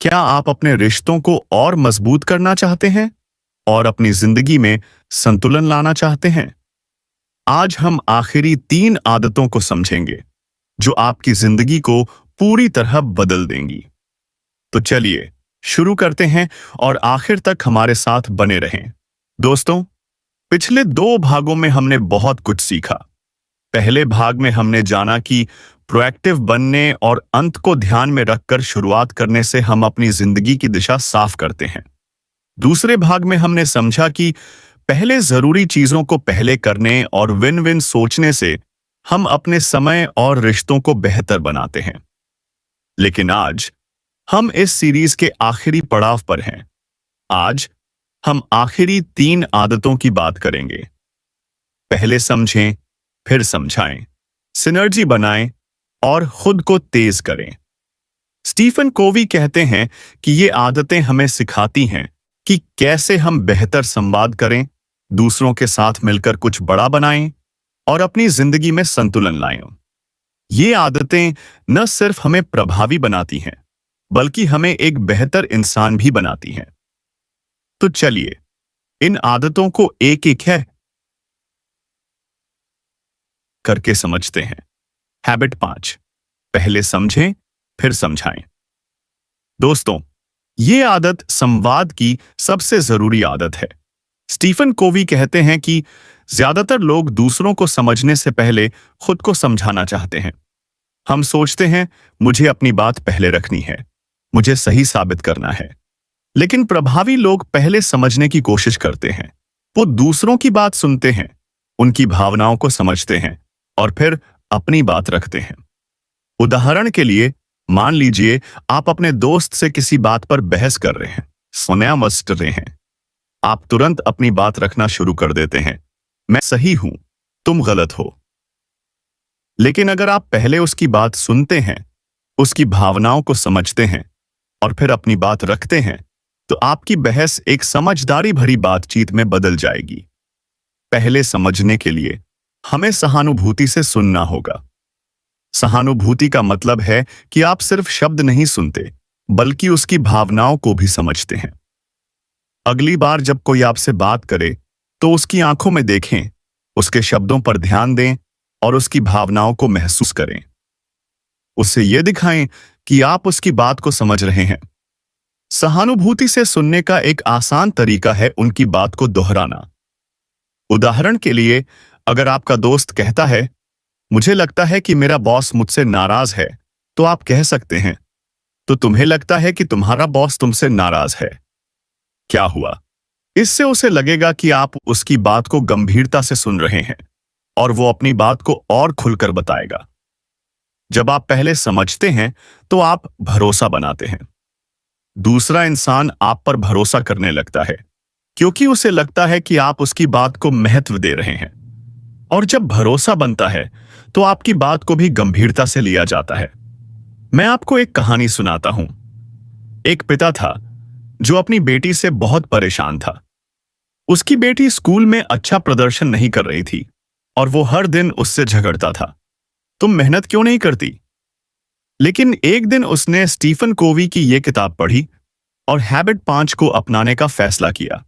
क्या आप अपने रिश्तों को और मजबूत करना चाहते हैं और अपनी जिंदगी में संतुलन लाना चाहते हैं? आज हम आखिरी 3 आदतों को समझेंगे जो आपकी जिंदगी को पूरी तरह बदल देंगी। तो चलिए शुरू करते हैं और आखिर तक हमारे साथ बने रहें। दोस्तों, पिछले 2 भागों में हमने बहुत कुछ सीखा। पहले भाग में हमने जाना कि प्रोएक्टिव बनने और अंत को ध्यान में रखकर शुरुआत करने से हम अपनी जिंदगी की दिशा साफ करते हैं। दूसरे भाग में हमने समझा कि पहले जरूरी चीजों को पहले करने और विन विन सोचने से हम अपने समय और रिश्तों को बेहतर बनाते हैं। लेकिन आज हम इस सीरीज के आखिरी पड़ाव पर हैं। आज हम आखिरी 3 आदतों की बात करेंगे। पहले समझें, फिर समझाएं, सिनर्जी बनाएं और खुद को तेज करें। स्टीफन कोवी कहते हैं कि ये आदतें हमें सिखाती हैं कि कैसे हम बेहतर संवाद करें, दूसरों के साथ मिलकर कुछ बड़ा बनाएं और अपनी जिंदगी में संतुलन लाएं। ये आदतें न सिर्फ हमें प्रभावी बनाती हैं, बल्कि हमें एक बेहतर इंसान भी बनाती हैं। तो चलिए इन आदतों को एक एक है करके समझते हैं। हैबिट 5, पहले समझें फिर समझाएं। दोस्तों, ये आदत संवाद की सबसे जरूरी आदत है। स्टीफन कोवी कहते हैं कि ज्यादातर लोग दूसरों को समझने से पहले खुद को समझाना चाहते हैं। हम सोचते हैं मुझे अपनी बात पहले रखनी है, मुझे सही साबित करना है। लेकिन प्रभावी लोग पहले समझने की कोशिश करते हैं। वो दूसरों की बात सुनते हैं, उनकी भावनाओं को समझते हैं और फिर अपनी बात रखते हैं। उदाहरण के लिए, मान लीजिए आप अपने दोस्त से किसी बात पर बहस कर रहे हैं, सुना मस्ट रहे हैं। आप तुरंत अपनी बात रखना शुरू कर देते हैं, मैं सही हूं, तुम गलत हो। लेकिन अगर आप पहले उसकी बात सुनते हैं, उसकी भावनाओं को समझते हैं और फिर अपनी बात रखते हैं, तो आपकी बहस एक समझदारी भरी बातचीत में बदल जाएगी। पहले समझने के लिए हमें सहानुभूति से सुनना होगा। सहानुभूति का मतलब है कि आप सिर्फ शब्द नहीं सुनते, बल्कि उसकी भावनाओं को भी समझते हैं। अगली बार जब कोई आपसे बात करे, तो उसकी आंखों में देखें, उसके शब्दों पर ध्यान दें और उसकी भावनाओं को महसूस करें। उससे यह दिखाएं कि आप उसकी बात को समझ रहे हैं। सहानुभूति से सुनने का एक आसान तरीका है उनकी बात को दोहराना। उदाहरण के लिए, अगर आपका दोस्त कहता है, मुझे लगता है कि मेरा बॉस मुझसे नाराज है, तो आप कह सकते हैं, तो तुम्हें लगता है कि तुम्हारा बॉस तुमसे नाराज है, क्या हुआ? इससे उसे लगेगा कि आप उसकी बात को गंभीरता से सुन रहे हैं और वो अपनी बात को और खुलकर बताएगा। जब आप पहले समझते हैं, तो आप भरोसा बनाते हैं। दूसरा इंसान आप पर भरोसा करने लगता है, क्योंकि उसे लगता है कि आप उसकी बात को महत्व दे रहे हैं। और जब भरोसा बनता है, तो आपकी बात को भी गंभीरता से लिया जाता है। मैं आपको एक कहानी सुनाता हूं। एक पिता था जो अपनी बेटी से बहुत परेशान था। उसकी बेटी स्कूल में अच्छा प्रदर्शन नहीं कर रही थी और वो हर दिन उससे झगड़ता था, तुम मेहनत क्यों नहीं करती? लेकिन एक दिन उसने स्टीफन कोवी की यह किताब पढ़ी और हैबिट 5 को अपनाने का फैसला किया।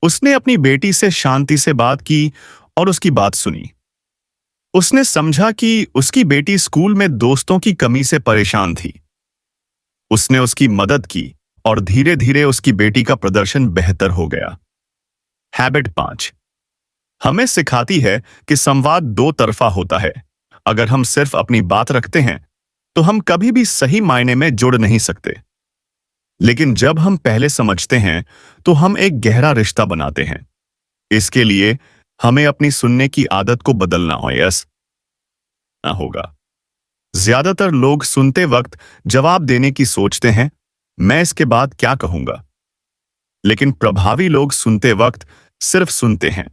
उसने अपनी बेटी से शांति से बात की और उसकी बात सुनी। उसने समझा कि उसकी बेटी स्कूल में दोस्तों की कमी से परेशान थी। उसने उसकी मदद की और धीरे धीरे उसकी बेटी का प्रदर्शन बेहतर हो गया। हैबिट 5 हमें सिखाती है कि संवाद 2 तरफा होता है। अगर हम सिर्फ अपनी बात रखते हैं, तो हम कभी भी सही मायने में जुड़ नहीं सकते। लेकिन जब हम पहले समझते हैं, तो हम एक गहरा रिश्ता बनाते हैं। इसके लिए हमें अपनी सुनने की आदत को बदलना होगा। ज्यादातर लोग सुनते वक्त जवाब देने की सोचते हैं, मैं इसके बाद क्या कहूंगा। लेकिन प्रभावी लोग सुनते वक्त सिर्फ सुनते हैं।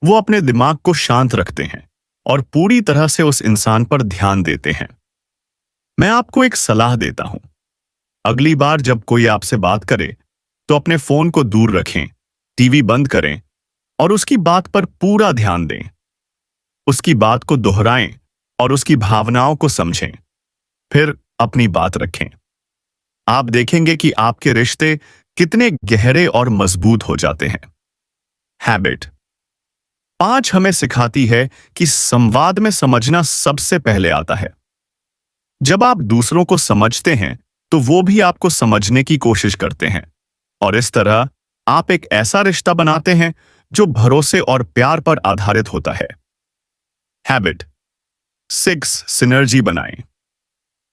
वो अपने दिमाग को शांत रखते हैं और पूरी तरह से उस इंसान पर ध्यान देते हैं। मैं आपको एक सलाह देता हूं। अगली बार जब कोई आपसे बात करे, तो अपने फोन को दूर रखें, टीवी बंद करें और उसकी बात पर पूरा ध्यान दें। उसकी बात को दोहराएं और उसकी भावनाओं को समझें। फिर अपनी बात रखें। आप देखेंगे कि आपके रिश्ते कितने गहरे और मजबूत हो जाते हैं। हैबिट 5 हमें सिखाती है कि संवाद में समझना सबसे पहले आता है। जब आप दूसरों को समझते हैं तो वो भी आपको समझने की कोशिश करते हैं, और इस तरह आप एक ऐसा रिश्ता बनाते हैं जो भरोसे और प्यार पर आधारित होता है। हैबिट 6 सिनर्जी बनाएं।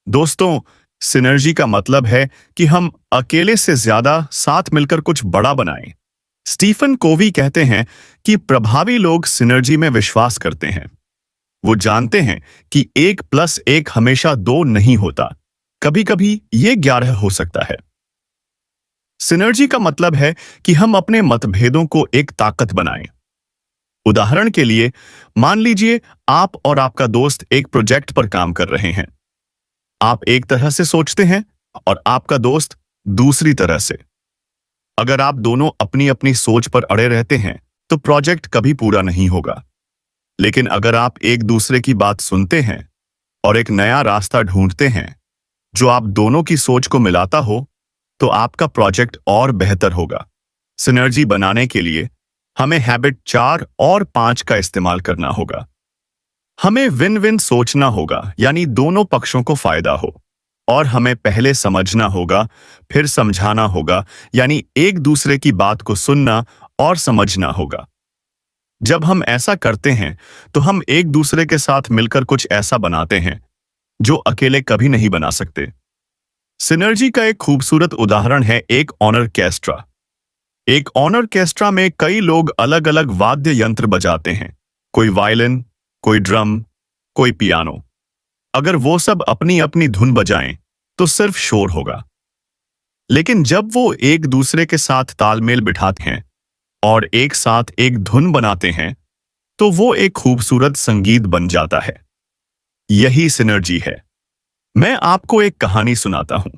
दोस्तों, सिनर्जी का मतलब है कि हम अकेले से ज्यादा साथ मिलकर कुछ बड़ा बनाएं। स्टीफन कोवी कहते हैं कि प्रभावी लोग सिनर्जी में विश्वास करते हैं। वो जानते हैं कि 1+1 हमेशा 2 नहीं होता, कभी कभी ये 11 हो सकता है। सिनर्जी का मतलब है कि हम अपने मतभेदों को एक ताकत बनाएं। उदाहरण के लिए, मान लीजिए आप और आपका दोस्त एक प्रोजेक्ट पर काम कर रहे हैं। आप एक तरह से सोचते हैं और आपका दोस्त दूसरी तरह से। अगर आप दोनों अपनी अपनी सोच पर अड़े रहते हैं तो प्रोजेक्ट कभी पूरा नहीं होगा। लेकिन अगर आप एक दूसरे की बात सुनते हैं और एक नया रास्ता ढूंढते हैं जो आप दोनों की सोच को मिलाता हो, तो आपका प्रोजेक्ट और बेहतर होगा। सिनर्जी बनाने के लिए हमें हैबिट 4 और 5 का इस्तेमाल करना होगा। हमें विन विन सोचना होगा, यानी दोनों पक्षों को फायदा हो, और हमें पहले समझना होगा, फिर समझाना होगा, यानी एक दूसरे की बात को सुनना और समझना होगा। जब हम ऐसा करते हैं तो हम एक दूसरे के साथ मिलकर कुछ ऐसा बनाते हैं जो अकेले कभी नहीं बना सकते। सिनर्जी का एक खूबसूरत उदाहरण है एक ऑर्केस्ट्रा। एक ऑर्केस्ट्रा में कई लोग अलग अलग वाद्य यंत्र बजाते हैं, कोई वायलिन, कोई ड्रम, कोई पियानो। अगर वो सब अपनी अपनी धुन बजाएं तो सिर्फ शोर होगा। लेकिन जब वो एक दूसरे के साथ तालमेल बिठाते हैं और एक साथ एक धुन बनाते हैं तो वो एक खूबसूरत संगीत बन जाता है। यही सिनर्जी है। मैं आपको एक कहानी सुनाता हूं।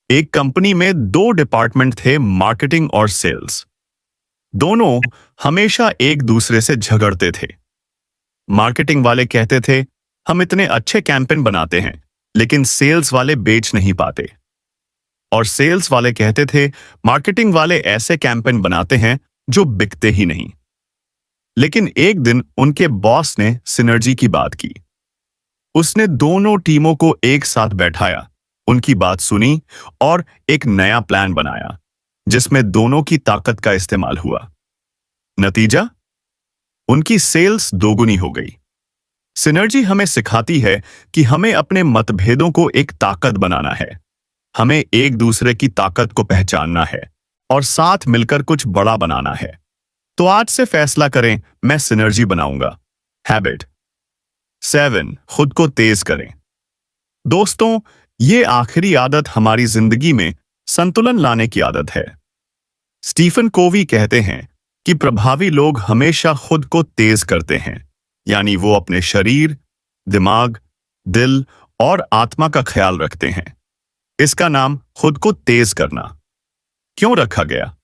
एक कंपनी में 2 डिपार्टमेंट थे, मार्केटिंग और सेल्स। दोनों हमेशा एक दूसरे से झगड़ते थे। मार्केटिंग वाले कहते थे, हम इतने अच्छे कैंपेन बनाते हैं लेकिन सेल्स वाले बेच नहीं पाते। और सेल्स वाले कहते थे, मार्केटिंग वाले ऐसे कैंपेन बनाते हैं जो बिकते ही नहीं। लेकिन एक दिन उनके बॉस ने सिनर्जी की बात की। उसने दोनों टीमों को एक साथ बैठाया, उनकी बात सुनी और एक नया प्लान बनाया जिसमें दोनों की ताकत का इस्तेमाल हुआ। नतीजा, उनकी सेल्स दोगुनी हो गई। सिनर्जी हमें सिखाती है कि हमें अपने मतभेदों को एक ताकत बनाना है। हमें एक दूसरे की ताकत को पहचानना है और साथ मिलकर कुछ बड़ा बनाना है। तो आज से फैसला करें, मैं सिनर्जी बनाऊंगा। हैबिट 7 खुद को तेज करें। दोस्तों, ये आखिरी आदत हमारी जिंदगी में संतुलन लाने की आदत है। स्टीफन कोवी कहते हैं कि प्रभावी लोग हमेशा खुद को तेज करते हैं, यानी वो अपने शरीर, दिमाग, दिल और आत्मा का ख्याल रखते हैं। इसका नाम खुद को तेज करना क्यों रखा गया?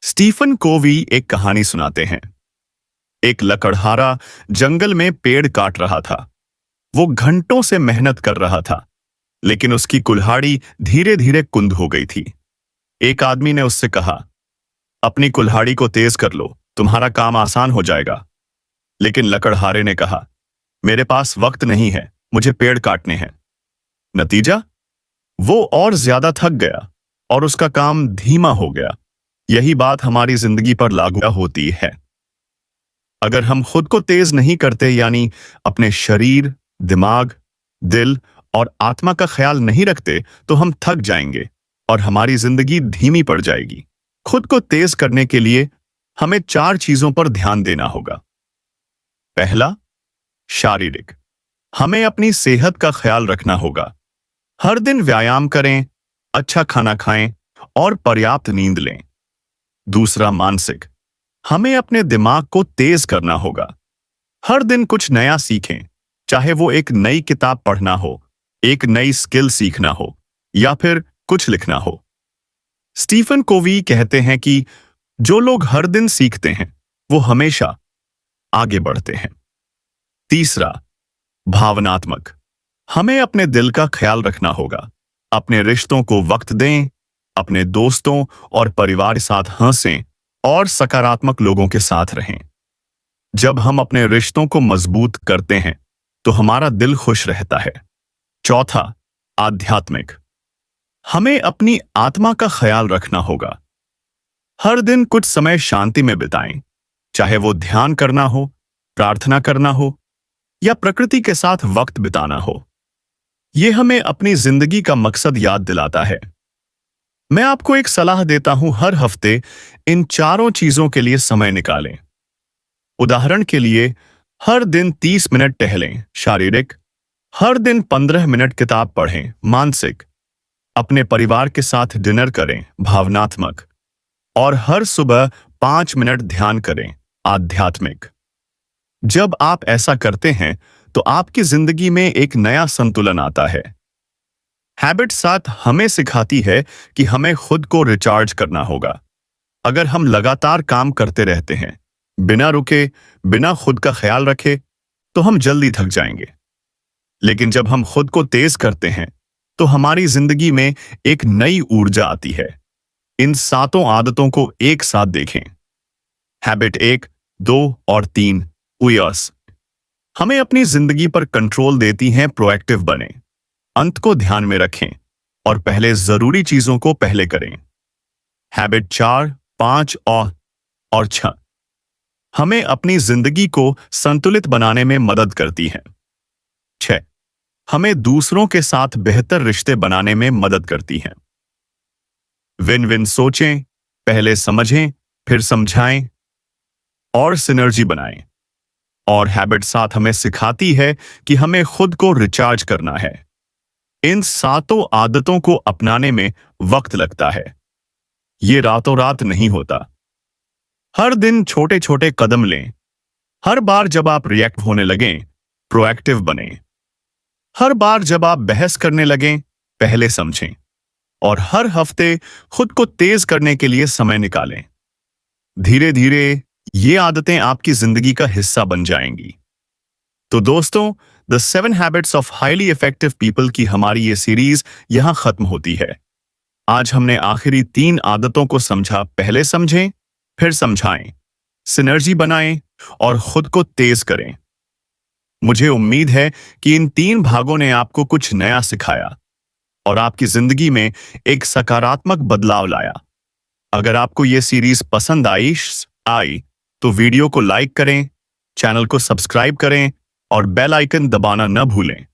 स्टीफन कोवी एक कहानी सुनाते हैं। एक लकड़हारा जंगल में पेड़ काट रहा था। वो घंटों से मेहनत कर रहा था, लेकिन उसकी कुल्हाड़ी धीरे धीरे कुंद हो गई थी। एक आदमी ने उससे कहा, अपनी कुल्हाड़ी को तेज कर लो, तुम्हारा काम आसान हो जाएगा। लेकिन लकड़हारे ने कहा, मेरे पास वक्त नहीं है, मुझे पेड़ काटने हैं। नतीजा, वो और ज्यादा थक गया और उसका काम धीमा हो गया। यही बात हमारी जिंदगी पर लागू होती है। अगर हम खुद को तेज नहीं करते, यानी अपने शरीर, दिमाग, दिल और आत्मा का ख्याल नहीं रखते, तो हम थक जाएंगे और हमारी जिंदगी धीमी पड़ जाएगी। खुद को तेज करने के लिए हमें 4 चीजों पर ध्यान देना होगा। पहला, शारीरिक। हमें अपनी सेहत का ख्याल रखना होगा। हर दिन व्यायाम करें, अच्छा खाना खाएं और पर्याप्त नींद लें। दूसरा, मानसिक। हमें अपने दिमाग को तेज करना होगा। हर दिन कुछ नया सीखें, चाहे वो एक नई किताब पढ़ना हो, एक नई स्किल सीखना हो या फिर कुछ लिखना हो। स्टीफन कोवी कहते हैं कि जो लोग हर दिन सीखते हैं वो हमेशा आगे बढ़ते हैं। तीसरा, भावनात्मक। हमें अपने दिल का ख्याल रखना होगा। अपने रिश्तों को वक्त दें, अपने दोस्तों और परिवार के साथ हंसें और सकारात्मक लोगों के साथ रहें। जब हम अपने रिश्तों को मजबूत करते हैं तो हमारा दिल खुश रहता है। चौथा, आध्यात्मिक। हमें अपनी आत्मा का ख्याल रखना होगा। हर दिन कुछ समय शांति में बिताएं, चाहे वो ध्यान करना हो, प्रार्थना करना हो या प्रकृति के साथ वक्त बिताना हो। यह हमें अपनी जिंदगी का मकसद याद दिलाता है। मैं आपको एक सलाह देता हूं, हर हफ्ते इन चारों चीजों के लिए समय निकालें। उदाहरण के लिए, हर दिन 30 मिनट टहलें, शारीरिक। हर दिन 15 मिनट किताब पढ़ें, मानसिक। अपने परिवार के साथ डिनर करें, भावनात्मक। और हर सुबह 5 मिनट ध्यान करें, आध्यात्मिक। जब आप ऐसा करते हैं तो आपकी जिंदगी में एक नया संतुलन आता है। हैबिट 7 हमें सिखाती है कि हमें खुद को रिचार्ज करना होगा। अगर हम लगातार काम करते रहते हैं, बिना रुके, बिना खुद का ख्याल रखे, तो हम जल्दी थक जाएंगे। लेकिन जब हम खुद को तेज करते हैं तो हमारी जिंदगी में एक नई ऊर्जा आती है। इन 7 आदतों को एक साथ देखें। हैबिट 1, 2 और 3 उयस हमें अपनी जिंदगी पर कंट्रोल देती हैं। प्रोएक्टिव बने, अंत को ध्यान में रखें और पहले जरूरी चीजों को पहले करें। हैबिट 4, 5 और 6 हमें अपनी जिंदगी को संतुलित बनाने में मदद करती हैं। 6 हमें दूसरों के साथ बेहतर रिश्ते बनाने में मदद करती हैं। विन विन सोचें, पहले समझें, फिर समझाएं और सिनर्जी बनाएं। और हैबिट 7 हमें सिखाती है कि हमें खुद को रिचार्ज करना है। इन 7 आदतों को अपनाने में वक्त लगता है। ये रातों रात नहीं होता। हर दिन छोटे छोटे कदम लें। हर बार जब आप रिएक्ट होने लगें, प्रोएक्टिव बनें। हर बार जब आप बहस करने लगें, पहले समझें। और हर हफ्ते खुद को तेज करने के लिए समय निकालें। धीरे धीरे ये आदतें आपकी जिंदगी का हिस्सा बन जाएंगी। तो दोस्तों, the 7 habits of highly effective people की हमारी ये सीरीज यहां खत्म होती है। आज हमने आखिरी 3 आदतों को समझा। पहले समझें, फिर समझाएं, सिनर्जी बनाएं और खुद को तेज करें। मुझे उम्मीद है कि इन 3 भागों ने आपको कुछ नया सिखाया और आपकी जिंदगी में एक सकारात्मक बदलाव लाया। अगर आपको ये सीरीज पसंद आई तो वीडियो को लाइक करें, चैनल को सब्सक्राइब करें और बेल आइकन दबाना न भूलें।